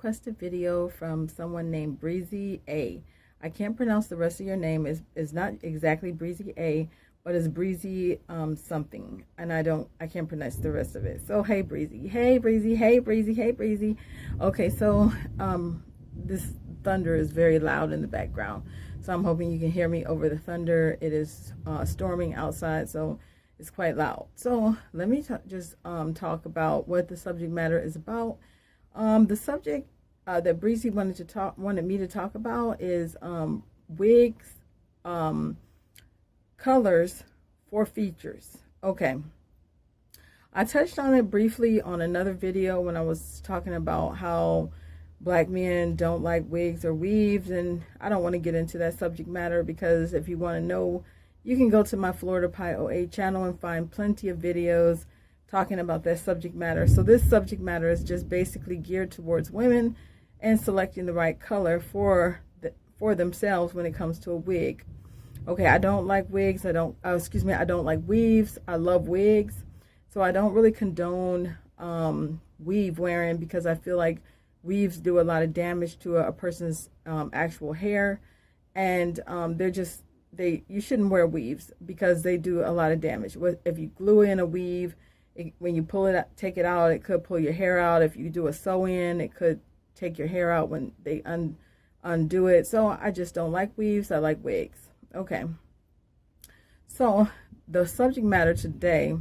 requested video from someone named Breezy A. I can't pronounce the rest of your name. It's not exactly Breezy A, but it's Breezy something, and I can't pronounce the rest of it. So hey Breezy, hey Breezy, hey Breezy, hey Breezy. Okay, so this thunder is very loud in the background, so I'm hoping you can hear me over the thunder. It is storming outside, so it's quite loud. So let me just talk about what the subject matter is about. The subject that Breezy wanted me to talk about is wigs, colors for features. Okay, I touched on it briefly on another video when I was talking about how black men don't like wigs or weaves, and I don't want to get into that subject matter because if you want to know, you can go to my Florida Pie OA channel and find plenty of videos talking about that subject matter. So this subject matter is just basically geared towards women and selecting the right color for themselves when it comes to a wig. Okay, I don't like wigs. I don't like weaves. I love wigs. So I don't really condone weave wearing because I feel like weaves do a lot of damage to a person's actual hair, and you shouldn't wear weaves because they do a lot of damage. If you glue in a weave, when you take it out, it could pull your hair out. If you do a sew in, it could take your hair out when they undo it. So I just don't like weaves. I like wigs. Okay, so the subject matter today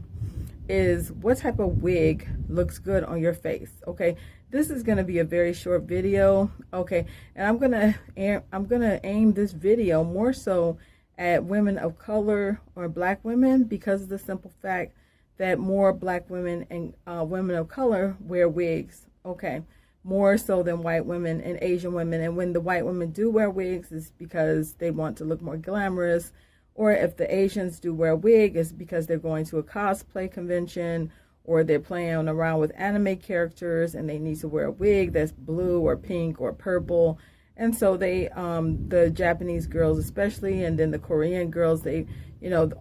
is what type of wig looks good on your face. Okay, this is going to be a very short video. Okay, and I'm gonna aim this video more so at women of color or black women because of the simple fact that more black women and women of color wear wigs. Okay, more so than white women and Asian women. And when the white women do wear wigs, it's because they want to look more glamorous. Or if the Asians do wear a wig, it's because they're going to a cosplay convention or they're playing around with anime characters and they need to wear a wig that's blue or pink or purple. And so they, the Japanese girls especially, and then the Korean girls, they,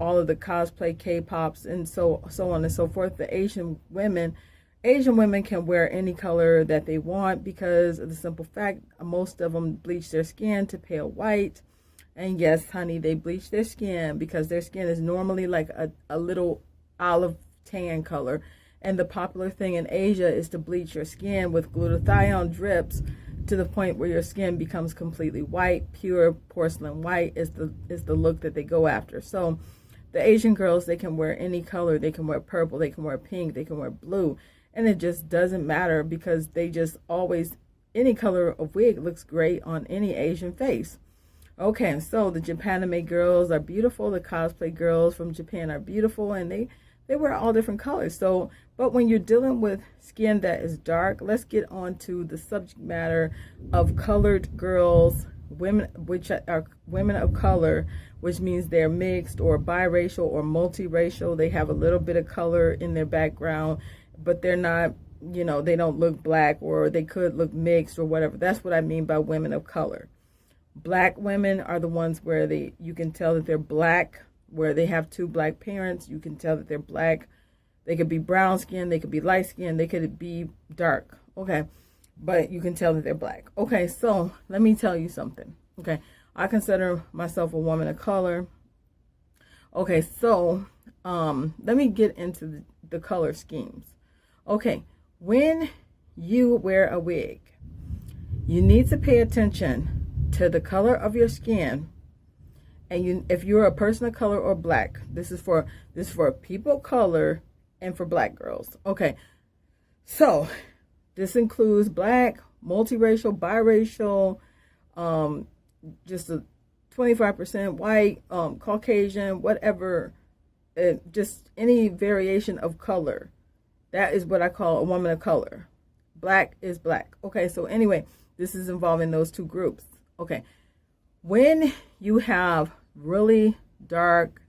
all of the cosplay K-pops and so on and so forth. The Asian women can wear any color that they want because of the simple fact most of them bleach their skin to pale white. And yes, honey, they bleach their skin because their skin is normally like a little olive tan color. And the popular thing in Asia is to bleach your skin with glutathione drips to the point where your skin becomes completely white. Pure porcelain white is the look that they go after. So the Asian girls, they can wear any color. They can wear purple, they can wear pink, they can wear blue. And it just doesn't matter because they just always, any color of wig looks great on any Asian face. Okay, so the Japanime girls are beautiful. The cosplay girls from Japan are beautiful, and they wear all different colors. So, but when you're dealing with skin that is dark, let's get on to the subject matter of colored girls, women, which are women of color, which means they're mixed or biracial or multiracial. They have a little bit of color in their background, but they're not, they don't look black, or they could look mixed or whatever. That's what I mean by women of color. Black women are the ones where you can tell that they're black, where they have two black parents. You can tell that they're black. They could be brown skin, they could be light skin, they could be dark. Okay, but you can tell that they're black. Okay, so let me tell you something. Okay, I consider myself a woman of color. Okay, so let me get into the color schemes. Okay, when you wear a wig, you need to pay attention to the color of your skin. And if you're a person of color or black, this is for people of color and for black girls. Okay, so this includes black, multiracial, biracial, just a 25% white, Caucasian, whatever, just any variation of color. That is what I call a woman of color. Black is black. Okay, so anyway, this is involving those two groups. Okay, when you have really dark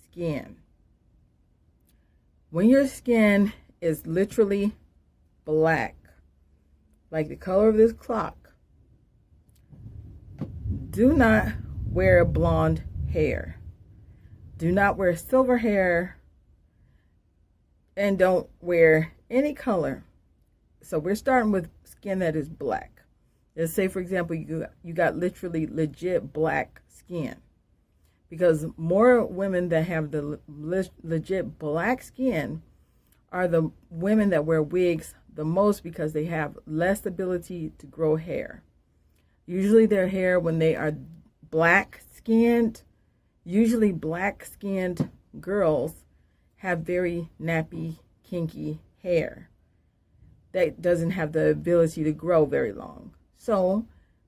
skin, when your skin is literally black, like the color of this clock, do not wear blonde hair. Do not wear silver hair, and don't wear any color. So we're starting with skin that is black. Let's say, for example, you got literally legit black skin. Because more women that have the legit black skin are the women that wear wigs the most, because they have less ability to grow hair. Usually their hair, when they are black skinned, usually black skinned girls have very nappy, kinky hair that doesn't have the ability to grow very long. So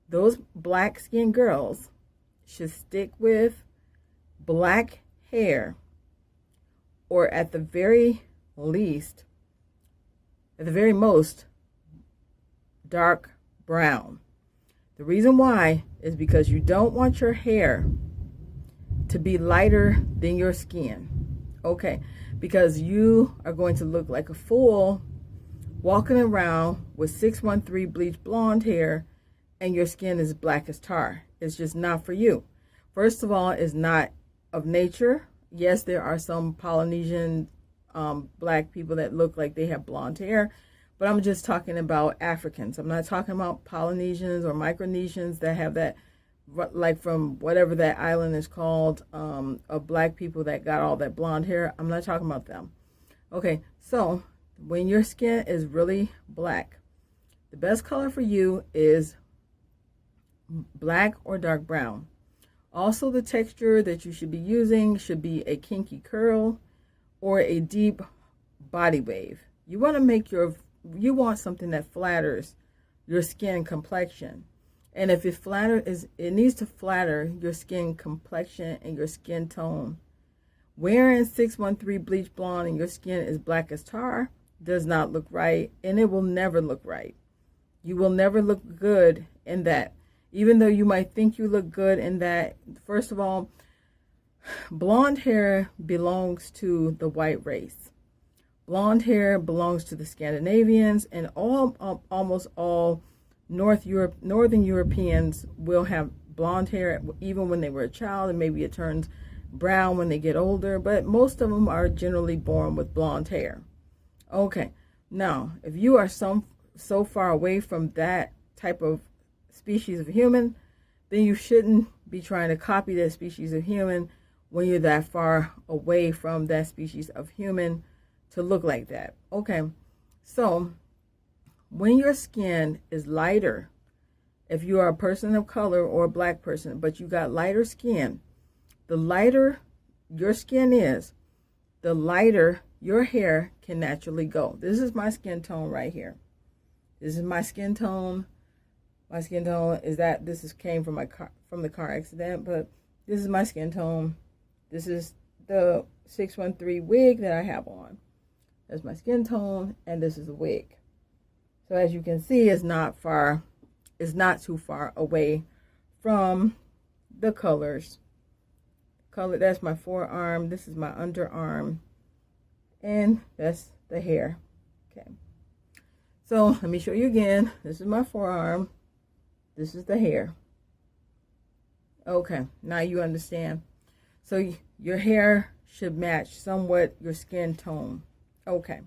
those black skinned girls should stick with black hair, or at the very least, at the very most, dark brown. The reason why is because you don't want your hair to be lighter than your skin. Okay, because you are going to look like a fool walking around with 613 bleach blonde hair and your skin is black as tar. It's just not for you. First of all, it's not of nature. Yes, there are some Polynesian black people that look like they have blonde hair, but I'm just talking about Africans. I'm not talking about Polynesians or Micronesians that have that, like from whatever that island is called, of black people that got all that blonde hair. I'm not talking about them. Okay, so when your skin is really black, the best color for you is black or dark brown. Also, the texture that you should be using should be a kinky curl or a deep body wave. You want to make you want something that flatters your skin complexion. And if it needs to flatter your skin complexion and your skin tone. Wearing 613 bleach blonde and your skin is black as tar does not look right, and it will never look right. You will never look good in that. Even though you might think you look good in that, first of all, blonde hair belongs to the white race. Blonde hair belongs to the Scandinavians, and almost all Northern Europeans will have blonde hair even when they were a child, and maybe it turns brown when they get older, but most of them are generally born with blonde hair. Okay, now if you are so far away from that type of species of human, then you shouldn't be trying to copy that species of human when you're that far away from that species of human to look like that. Okay, so when your skin is lighter, if you are a person of color or a black person, but you got lighter skin, the lighter your skin is, the lighter your hair can naturally go. This is my skin tone right here. This is my skin tone. My skin tone is that came from the car accident, but this is my skin tone. This is the 613 wig that I have on. That's my skin tone, and this is a wig. So as you can see, it's not too far away from the colors. That's my forearm, this is my underarm, and that's the hair. Okay. So let me show you again. This is my forearm. This is the hair. Okay, now you understand. So your hair should match somewhat your skin tone. Okay.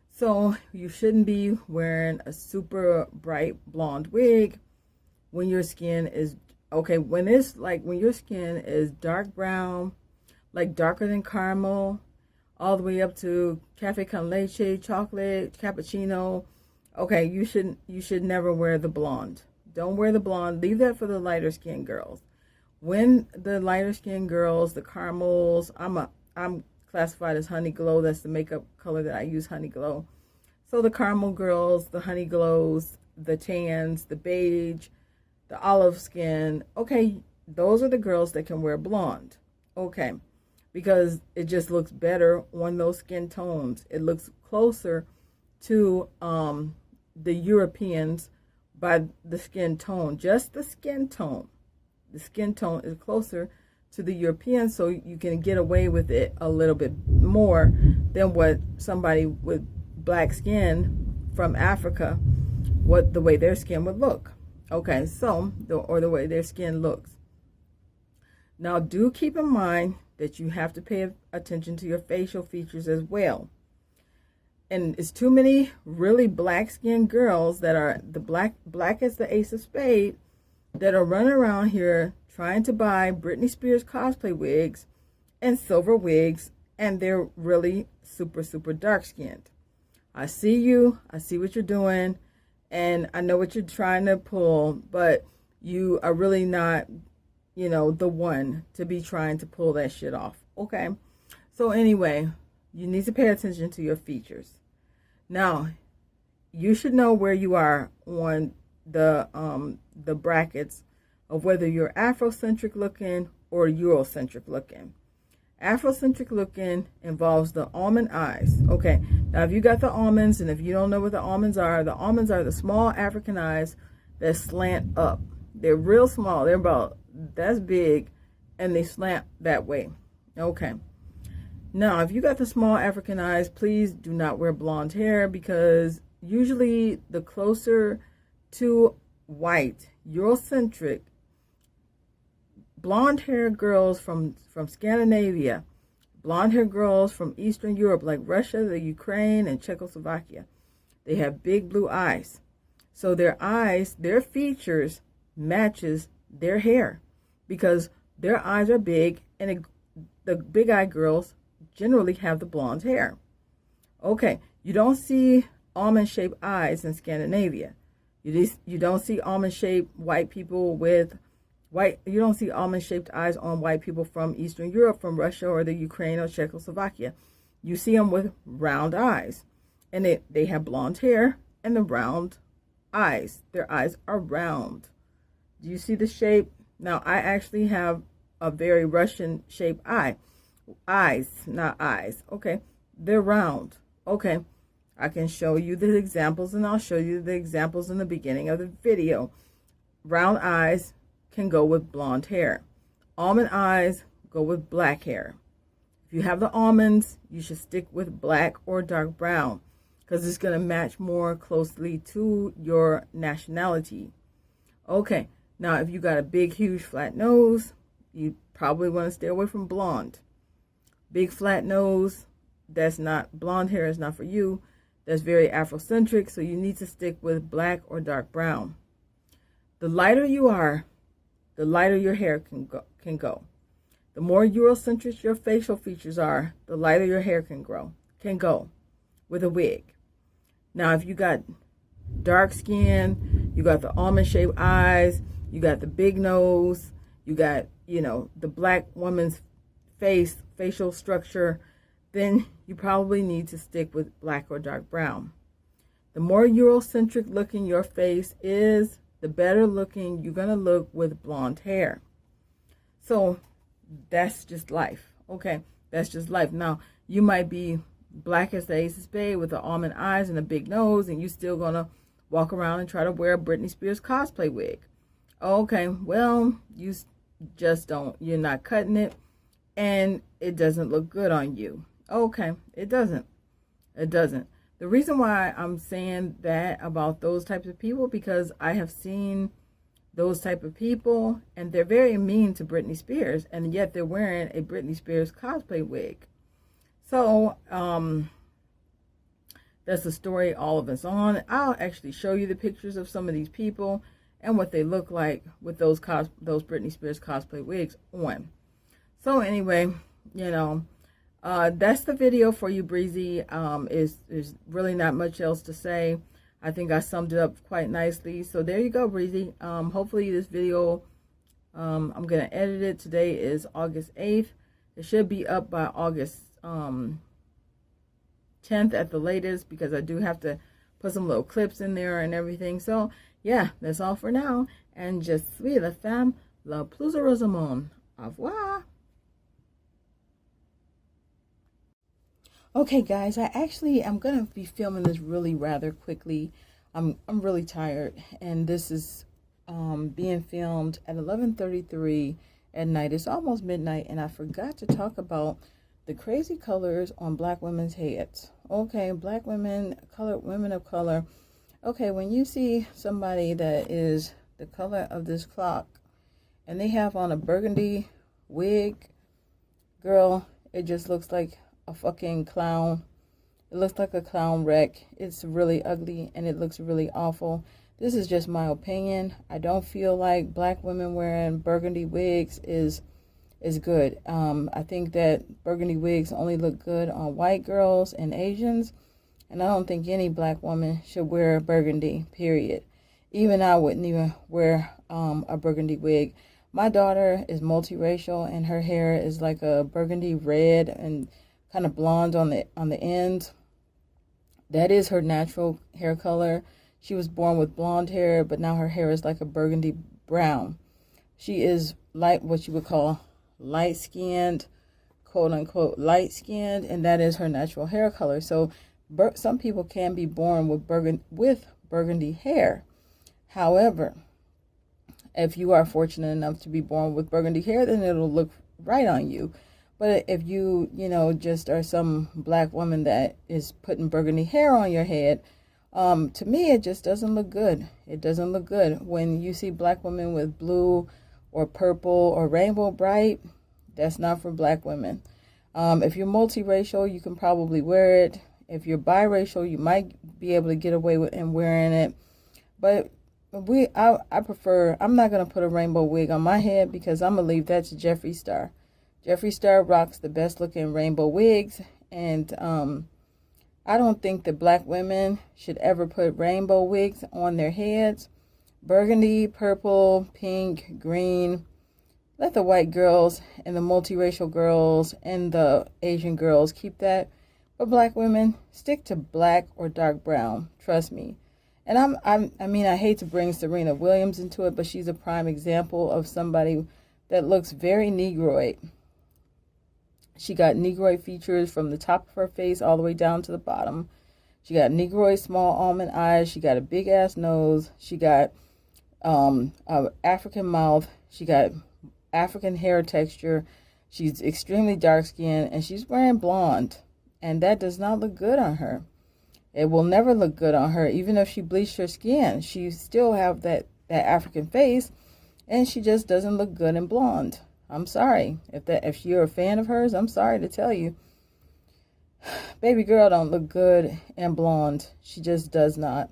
So you shouldn't be wearing a super bright blonde wig when your skin is when your skin is dark brown, like darker than caramel, all the way up to cafe con leche, chocolate, cappuccino. Okay, you should never wear the blonde. Don't wear the blonde. Leave that for the lighter skinned girls. When the lighter skinned girls, the caramels, I'm classified as honey glow. That's the makeup color that I use, honey glow. So the caramel girls, the honey glows, the tans, the beige, the olive skin. Okay, those are the girls that can wear blonde. Okay, because it just looks better on those skin tones. It looks closer to the Europeans by the skin tone, just the skin tone. The skin tone is closer to the Europeans, so you can get away with it a little bit more than what somebody with black skin from Africa, the way their skin would look. Okay, so the way their skin looks. Now, do keep in mind that you have to pay attention to your facial features as well. and it's too many really black-skinned girls that are the black as the ace of spades that are running around here trying to buy Britney Spears cosplay wigs and silver wigs, and they're really super dark-skinned. I see you, I see what you're doing, and I know what you're trying to pull, but you are really not, you know, the one to be trying to pull that shit off. Okay? So anyway, you need to pay attention to your features. Now, you should know where you are on the brackets of whether you're Afrocentric looking or Eurocentric looking. Afrocentric looking involves the almond eyes. Okay, now if you got the almonds, and if you don't know what the almonds are the small African eyes that slant up. They're real small. They're about that's big, and they slant that way. Okay. Now, if you got the small African eyes, please do not wear blonde hair, because usually the closer to white, Eurocentric, blonde hair girls from Scandinavia, blonde hair girls from Eastern Europe like Russia, the Ukraine, and Czechoslovakia, they have big blue eyes. So their eyes, their features matches their hair, because their eyes are big, and the big eye girls generally have the blonde hair. Okay, you don't see almond-shaped eyes in Scandinavia. You don't see almond-shaped white people with white. You don't see almond-shaped eyes on white people from Eastern Europe, from Russia or the Ukraine or Czechoslovakia. You see them with round eyes, and they have blonde hair and the round eyes. Their eyes are round. Do you see the shape? Now, I actually have a very Russian-shaped eye. Eyes, not eyes. Okay, they're round. Okay, I can show you the examples, and I'll show you the examples in the beginning of the video. Round eyes can go with blonde hair. Almond eyes go with black hair. If you have the almonds, you should stick with black or dark brown, because it's going to match more closely to your nationality. Okay, now if you got a big, huge, flat nose, you probably want to stay away from blonde. Big flat nose, that's not, blonde hair is not for you. That's very Afrocentric, so you need to stick with black or dark brown. The lighter you are, the lighter your hair can go. The more Eurocentric your facial features are, the lighter your hair can go with a wig. Now, if you got dark skin, you got the almond-shaped eyes, you got the big nose, you got, you know, the black woman's facial structure, then you probably need to stick with black or dark brown. The more Eurocentric looking your face is, the better looking you're going to look with blonde hair. So that's just life. Okay, that's just life. Now, you might be black as the ace of spades with the almond eyes and a big nose, and you still going to walk around and try to wear a Britney Spears cosplay wig. Okay, well, you just don't. You're not cutting it, and it doesn't look good on you. Okay, it doesn't. It doesn't. The reason why I'm saying that about those types of people, because I have seen those type of people, and they're very mean to Britney Spears, and yet they're wearing a Britney Spears cosplay wig. So, that's a story all of us on. I'll actually show you the pictures of some of these people and what they look like with those Britney Spears cosplay wigs on. So anyway, you know, that's the video for you, Breezy. There's really not much else to say. I think I summed it up quite nicely. So there you go, Breezy. Hopefully this video, I'm going to edit it. Today is August 8th. It should be up by August 10th at the latest, because I do have to put some little clips in there and everything. So yeah, that's all for now. And just suis la femme, la plus heureuse au monde. Au revoir. Okay, guys, I'm going to be filming this really rather quickly. I'm really tired, and this is being filmed at 11:33 at night. It's almost midnight, and I forgot to talk about the crazy colors on black women's heads. Okay, black women, women of color. Okay, when you see somebody that is the color of this clock, and they have on a burgundy wig, girl, it just looks like a fucking clown. It looks like a clown wreck. It's really ugly and it looks really awful. This is just my opinion. I don't feel like black women wearing burgundy wigs is good. I think that burgundy wigs only look good on white girls and Asians, and I don't think any black woman should wear burgundy, period. Even I wouldn't even wear a burgundy wig. My daughter is multiracial, and her hair is like a burgundy red and kind of blonde on the ends. That is her natural hair color. She was born with blonde hair, but now her hair is like a burgundy brown. She is what you would call light-skinned, quote-unquote light-skinned, and that is her natural hair color. So some people can be born with burgundy hair. However, if you are fortunate enough to be born with burgundy hair, then it'll look right on you. But if you just are some black woman that is putting burgundy hair on your head, to me, it just doesn't look good. It doesn't look good. When you see black women with blue or purple or rainbow bright, that's not for black women. If you're multiracial, you can probably wear it. If you're biracial, you might be able to get away with wearing it. But I prefer, I'm not going to put a rainbow wig on my head because I'm going to leave that to Jeffree Star. Jeffree Star rocks the best looking rainbow wigs, and I don't think that black women should ever put rainbow wigs on their heads. Burgundy, purple, pink, green. Let the white girls and the multiracial girls and the Asian girls keep that. But black women, stick to black or dark brown. Trust me. And I hate to bring Serena Williams into it, but she's a prime example of somebody that looks very Negroid. She got Negroid features from the top of her face all the way down to the bottom. She got Negroid small almond eyes. She got a big ass nose. She got an African mouth. She got African hair texture. She's extremely dark skinned, and she's wearing blonde. And that does not look good on her. It will never look good on her. Even if she bleached her skin, she still have that African face, and she just doesn't look good in blonde. I'm sorry. If you're a fan of hers, I'm sorry to tell you. Baby girl don't look good in blonde. She just does not.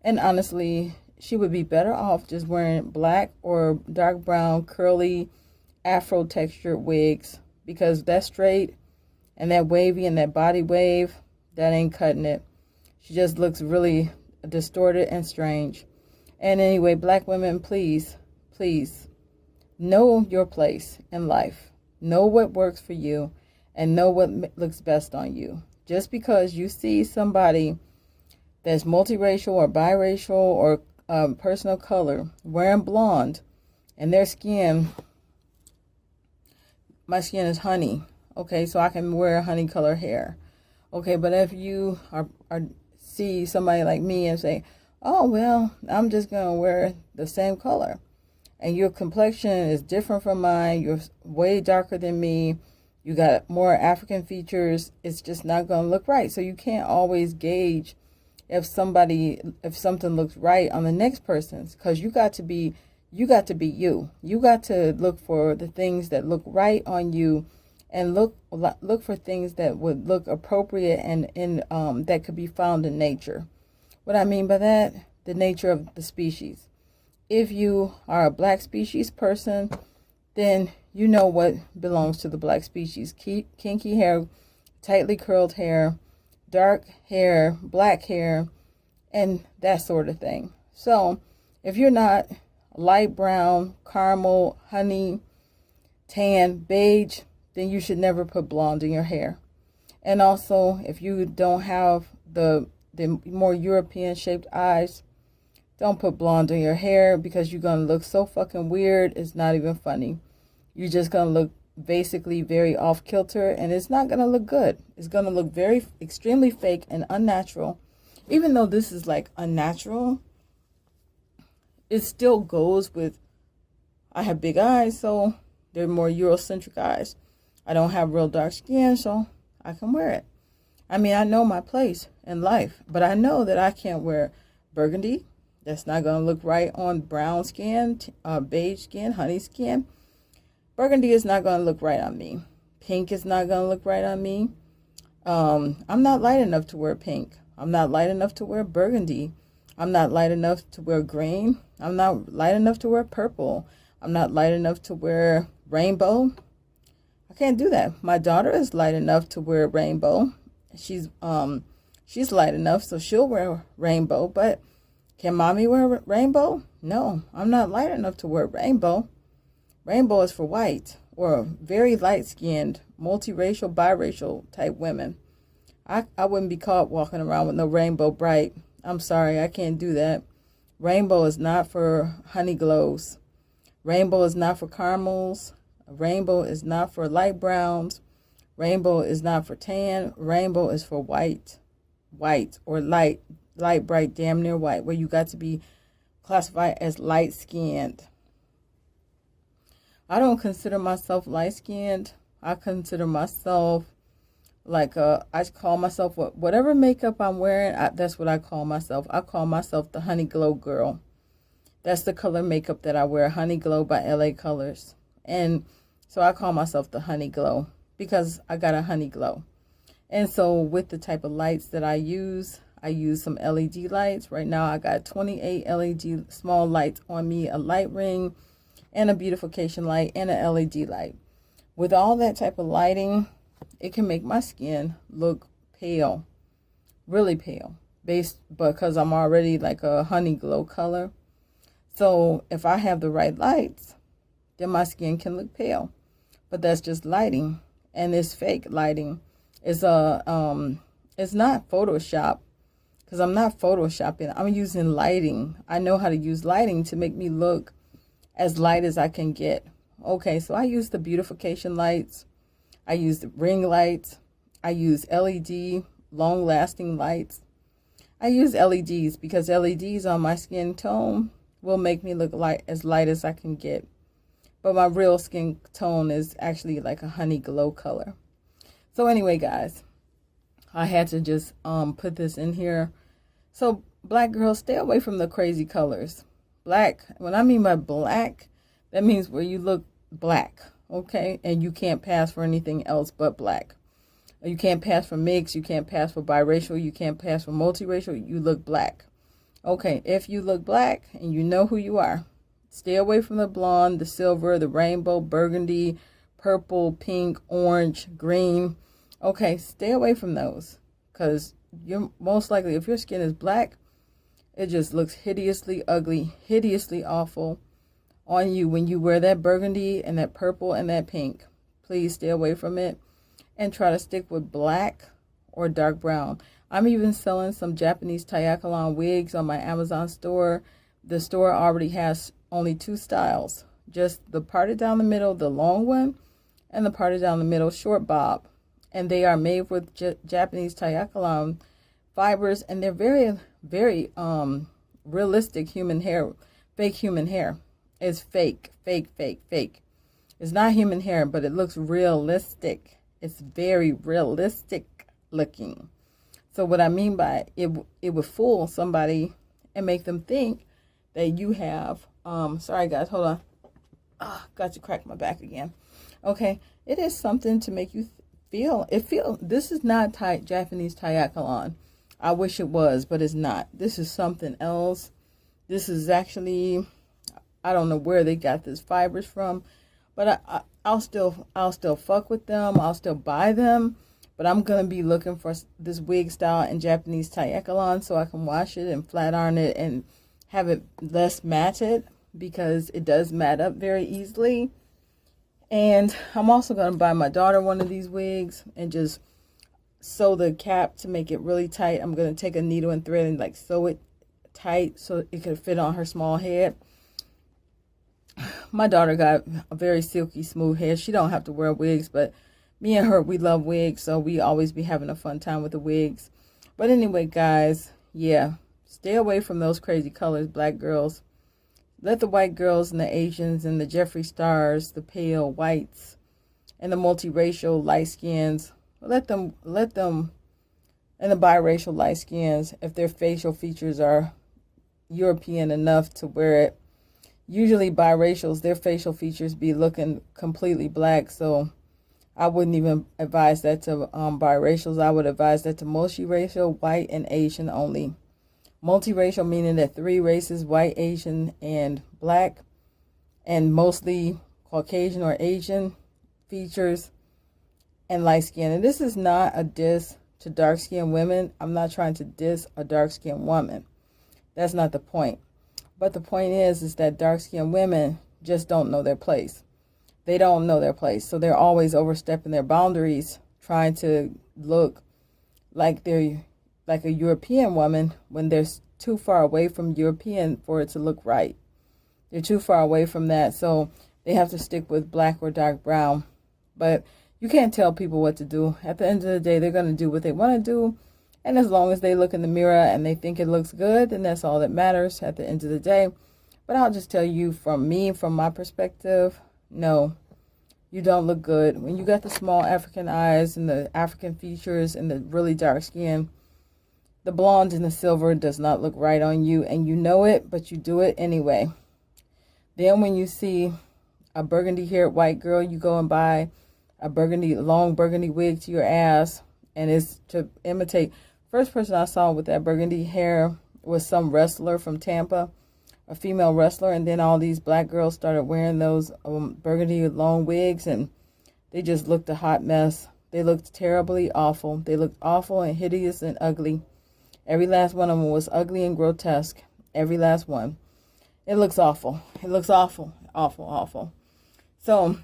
And honestly, she would be better off just wearing black or dark brown, curly, afro textured wigs, because that straight and that wavy and that body wave, that ain't cutting it. She just looks really distorted and strange. And anyway, black women, please, please, know your place in life. Know what works for you and know what looks best on you. Just because you see somebody that's multiracial or biracial or person of color wearing blonde and their skin, my skin is honey. Okay, so I can wear honey color hair. Okay, but if you see somebody like me and say, oh, well, I'm just going to wear the same color, and your complexion is different from mine, you're way darker than me, you got more African features, it's just not going to look right. So you can't always gauge if something looks right on the next person's, because you got to be you. You got to look for the things that look right on you, and look for things that would look appropriate and that could be found in nature. What I mean by that, the nature of the species. If you are a black species person, then you know what belongs to the black species. Kinky hair, tightly curled hair, dark hair, black hair, and that sort of thing. So if you're not light brown, caramel, honey, tan, beige, then you should never put blonde in your hair. And also, if you don't have the more European shaped eyes, don't put blonde in your hair, because you're going to look so fucking weird. It's not even funny. You're just going to look basically very off kilter, and it's not going to look good. It's going to look very extremely fake and unnatural. Even though this is like unnatural, it still goes with, I have big eyes, so they're more Eurocentric eyes. I don't have real dark skin, so I can wear it. I mean, I know my place in life, but I know that I can't wear burgundy. That's not going to look right on brown skin, beige skin, honey skin. Burgundy is not going to look right on me. Pink is not going to look right on me. I'm not light enough to wear pink. I'm not light enough to wear burgundy. I'm not light enough to wear green. I'm not light enough to wear purple. I'm not light enough to wear rainbow. I can't do that. My daughter is light enough to wear rainbow. She's light enough, so she'll wear rainbow. But can mommy wear rainbow? No, I'm not light enough to wear rainbow. Rainbow is for white or very light-skinned, multiracial, biracial type women. I wouldn't be caught walking around with no rainbow bright. I'm sorry, I can't do that. Rainbow is not for honey glows. Rainbow is not for caramels. Rainbow is not for light browns. Rainbow is not for tan. Rainbow is for white or light, bright, damn near white, where you got to be classified as light-skinned. I don't consider myself light-skinned. I consider myself like I call myself whatever makeup I'm wearing. That's what I call myself. I call myself the Honey Glow girl. That's the color makeup that I wear, Honey Glow by LA Colors. And so I call myself the Honey Glow because I got a honey glow. And so with the type of lights that I use some LED lights. Right now I got 28 LED small lights on me, a light ring and a beautification light and an LED light. With all that type of lighting, it can make my skin look pale, really pale, because I'm already like a honey glow color. So if I have the right lights, then my skin can look pale. But that's just lighting, and it's fake lighting. It's not Photoshop, because I'm not Photoshopping. I'm using lighting. I know how to use lighting to make me look as light as I can get. Okay, so I use the beautification lights. I use the ring lights. I use LED, long-lasting lights. I use LEDs because LEDs on my skin tone will make me look as light as I can get. But my real skin tone is actually like a honey glow color. So anyway, guys, I had to just put this in here. So black girls, stay away from the crazy colors. Black, when I mean by black, that means where you look black, okay? And you can't pass for anything else but black. You can't pass for mixed, you can't pass for biracial, you can't pass for multiracial, you look black. Okay, if you look black and you know who you are, stay away from the blonde, the silver, the rainbow, burgundy, purple, pink, orange, green. Okay, stay away from those, because you're most likely, if your skin is black, it just looks hideously ugly, hideously awful on you when you wear that burgundy and that purple and that pink. Please stay away from it and try to stick with black or dark brown. I'm even selling some Japanese triathlon wigs on my Amazon store. The store already has only 2 styles, just the parted down the middle, the long one, and the parted down the middle short bob. And they are made with Japanese triathlon fibers, and they're very, very realistic human hair, fake human hair. It's fake. It's not human hair, but it looks realistic. It's very realistic looking. So what I mean by it would fool somebody and make them think that you have, sorry guys, hold on. Got to crack my back again. Okay, it is something to make you this is not Japanese triathlon. I wish it was, but it's not. This is something else. This is actually, I don't know where they got this fibers from, but I'll still fuck with them. I'll still buy them, but I'm gonna be looking for this wig style in Japanese triathlon so I can wash it and flat iron it and have it less matted, because it does mat up very easily. And I'm also gonna buy my daughter one of these wigs and just sew the cap to make it really tight. I'm gonna take a needle and thread and like sew it tight so it could fit on her small head. My daughter got a very silky smooth hair. She don't have to wear wigs, but me and her, we love wigs, so we always be having a fun time with the wigs. But anyway, guys, yeah, stay away from those crazy colors, black girls. Let the white girls and the Asians and the Jeffree Stars, the pale whites and the multiracial light skins, let them, and the biracial light skins, if their facial features are European enough to wear it. Usually biracials, their facial features be looking completely black, so I wouldn't even advise that to biracials. I would advise that to multiracial, white, and Asian only. Multiracial meaning that 3 races, white, Asian, and black, and mostly Caucasian or Asian features, and light skin. And this is not a diss to dark-skinned women. I'm not trying to diss a dark-skinned woman. That's not the point. But the point is that dark-skinned women just don't know their place. They don't know their place. So they're always overstepping their boundaries, trying to look like they're like a European woman when they're too far away from European for it to look right. They're too far away from that. So they have to stick with black or dark brown. But you can't tell people what to do. At the end of the day, they're going to do what they want to do. And as long as they look in the mirror and they think it looks good, then that's all that matters at the end of the day. But I'll just tell you from my perspective, no, you don't look good. When you got the small African eyes and the African features and the really dark skin, the blonde and the silver does not look right on you. And you know it, but you do it anyway. Then when you see a burgundy-haired white girl, you go and buy a long burgundy wig to your ass, and it's to imitate. First person I saw with that burgundy hair was some wrestler from Tampa, a female wrestler, and then all these black girls started wearing those burgundy long wigs, and they just looked a hot mess. They looked terribly awful. They looked awful and hideous and ugly. Every last one of them was ugly and grotesque. Every last one. It looks awful. It looks awful. Awful, awful. So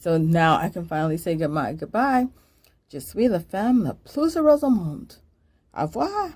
now I can finally say goodbye. Je suis la femme la plus heureuse au monde. Au revoir.